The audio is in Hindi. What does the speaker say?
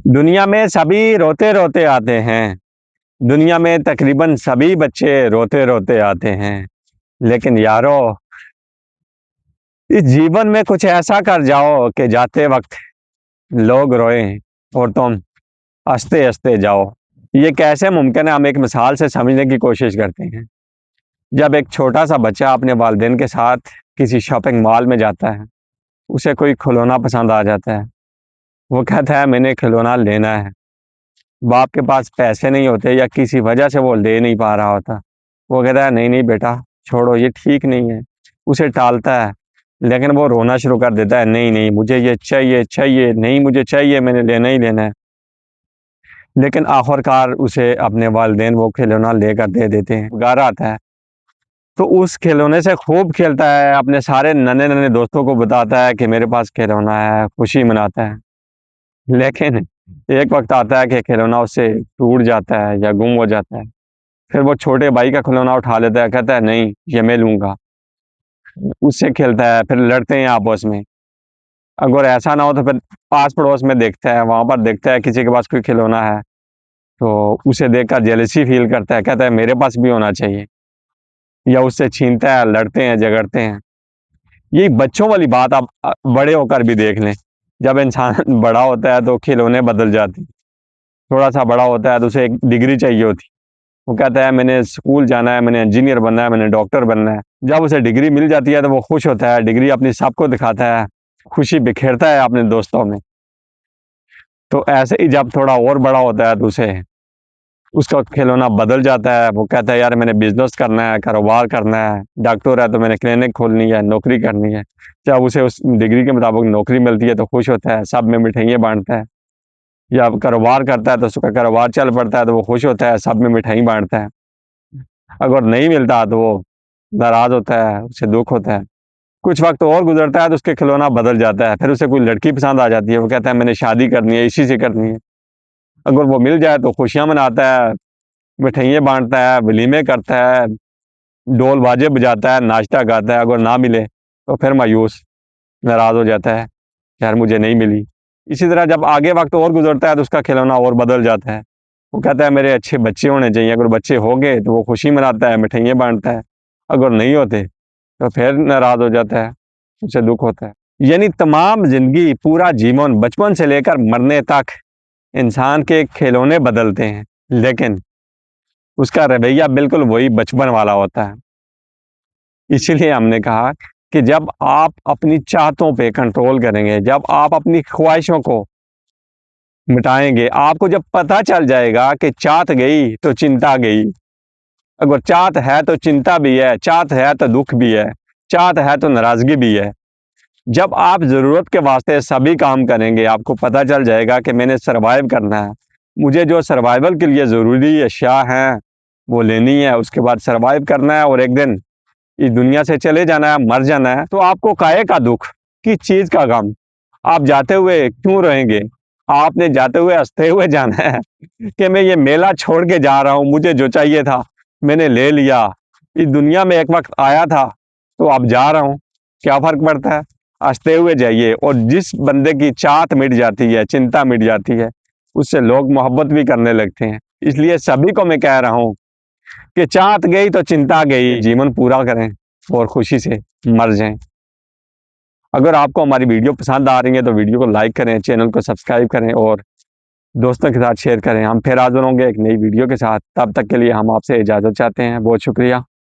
दुनिया में सभी रोते-रोते आते हैं। दुनिया में तकरीबन सभी बच्चे रोते-रोते आते हैं। लेकिन यारो, इस जीवन में कुछ ऐसा कर जाओ कि जाते वक़्त लोग रोएँ और तुम हँसते-हँसते जाओ। ये कैसे मुमकिन है? हम एक मिसाल से समझने की कोशिश करते हैं। जब एक छोटा-सा बच्चा अपने वालिदैन के साथ किसी शॉपिंग मॉल में जाता है, उसे कोई खिलौना पसंद आ जाता है। वो कहता है मैंने खिलौना लेना है। बाप के पास पैसे नहीं होते या किसी वजह से वो ले नहीं पा रहा होता। वो कहता है नहीं, नहीं बेटा, छोड़ो, ये ठीक नहीं है। उसे टालता है, लेकिन वो रोना शुरू कर देता है, नहीं, नहीं मुझे ये चाहिए, चाहिए, नहीं मुझे चाहिए, मैंने लेना ही लेना है। लेकिन आखिरकार उसे अपने वालिदैन वो खिलौना लेकर दे देते हैं। घर आता है, तो उस खिलौने से खूब खेलता है, अपने सारे नन्हे-नन्हे दोस्तों को बताता है कि मेरे पास खिलौना है, खुशी मनाता है। लेकिन एक वक़्त आता है कि खिलौना उससे टूट जाता है या गुम हो जाता है। फिर वो छोटे भाई का खिलौना उठा लेता है, कहता है नहीं, ये मैं लूँगा। उससे खेलता है, फिर लड़ते हैं आपस में। अगर ऐसा ना हो तो फिर पास-पड़ोस में देखता है, वहाँ पर देखता है किसी के पास कोई खिलौना है, तो उसे देखकर जेलसी फ़ील करता है, कहता है मेरे पास भी होना चाहिए, या उससे छीनता है, लड़ते हैं, झगड़ते हैं। यही बच्चों वाली बात आप बड़े होकर भी देख लें। जब इंसान बड़ा होता है तो खिलौने बदल जाते हैं। थोड़ा-सा बड़ा होता है तो उसे एक डिग्री चाहिए होती है। वो कहता है मैंने स्कूल जाना है, मैंने इंजीनियर बनना है, मैंने डॉक्टर बनना है। जब उसे डिग्री मिल जाती है तो वो खुश होता है, डिग्री अपनी सबको दिखाता है, खुशी बिखेरता है अपने दोस्तों में। तो ऐसे ही जब थोड़ा और बड़ा होता है तो उसे उसका खिलौना बदल जाता है। वो कहता है यार मैंने बिज़नेस करना है, कारोबार करना है, डॉक्टर है तो मैंने क्लिनिक खोलनी है, नौकरी करनी है। जब उसे उस डिग्री के मुताबिक नौकरी मिलती है तो खुश होता है, सब में मिठाइयाँ बाँटता है। या अब कारोबार करता है तो उसका कारोबार चल पड़ता है तो वो खुश होता है, सब में मिठाई बाँटता है। अगर नहीं मिलता तो वो नाराज़ होता है, उसे दुःख होता है। कुछ वक़्त और गुज़रता है तो उसके खिलौना बदल जाता है, फिर उसे कोई लड़की पसंद आ जाती है, वो कहता है मैंने शादी करनी है, इसी से करनी है। अगर वो मिल जाए तो खुशियाँ मनाता है, मिठाइयाँ बाँटता है, वलीमे करता है, ढोल बाजे बजाता है, नाचता गाता है। अगर ना मिले तो फिर मायूस, नाराज़ हो जाता है, यार मुझे नहीं मिली। इसी तरह जब आगे वक़्त और गुज़रता है तो उसका खिलौना और बदल जाता है। वो कहता है मेरे अच्छे बच्चे होने चाहिए, अगर बच्चे हो गए तो वो खुशी मनाता है, मिठाइयाँ बाँटता है। अगर नहीं होते तो फिर नाराज़ हो जाता है, उसे दुःख होता है। यानी तमाम ज़िंदगी, पूरा जीवन बचपन से लेकर मरने तक इंसान के खिलौने बदलते हैं, लेकिन उसका रवैया बिल्कुल वही बचपन वाला होता है। इसीलिए हमने कहा कि जब आप अपनी चाहतों पे कंट्रोल करेंगे, जब आप अपनी ख्वाहिशों को मिटाएँगे, आपको जब पता चल जाएगा कि चाहत गई तो चिंता गई। अगर चाहत है तो चिंता भी है, चाहत है तो दुःख भी है, चाहत है तो नाराज़गी भी है। जब आप ज़रूरत के वास्ते सभी काम करेंगे, आपको पता चल जाएगा कि मैंने सर्वाइव करना है। मुझे जो सर्वाइवल के लिए ज़रूरी अशिया हैं, वो लेनी है, उसके बाद सर्वाइव करना है और एक दिन इस दुनिया से चले जाना है, मर जाना है। तो आपको काहे का दुःख? किस चीज़ का गम? आप जाते हुए क्यों रोएँगे? आपने जाते हुए हँसते हुए जाना है कि मैं ये मेला छोड़ के जा रहा हूँ, मुझे जो चाहिए था, मैंने ले लिया। इस दुनिया में एक वक़्त आया था, तो अब जा रहा हूँ, क्या फ़र्क पड़ता है? हँसते हुए जाइए और जिस बंदे की चाहत मिट जाती है, चिंता मिट जाती है, उससे लोग मोहब्बत भी करने लगते हैं। इसलिए सभी को मैं कह रहा हूँ कि चाहत गई तो चिंता गई, जीवन पूरा करें और खुशी से मर जाएँ। अगर आपको हमारी वीडियो पसंद आ रही है तो वीडियो को लाइक करें, चैनल को सब्सक्राइब करें और दोस्तों के साथ शेयर करें। हम फिर हाज़िर होंगे एक नई वीडियो के साथ, तब तक के लिए हम आपसे इजाज़त चाहते हैं। बहुत शुक्रिया।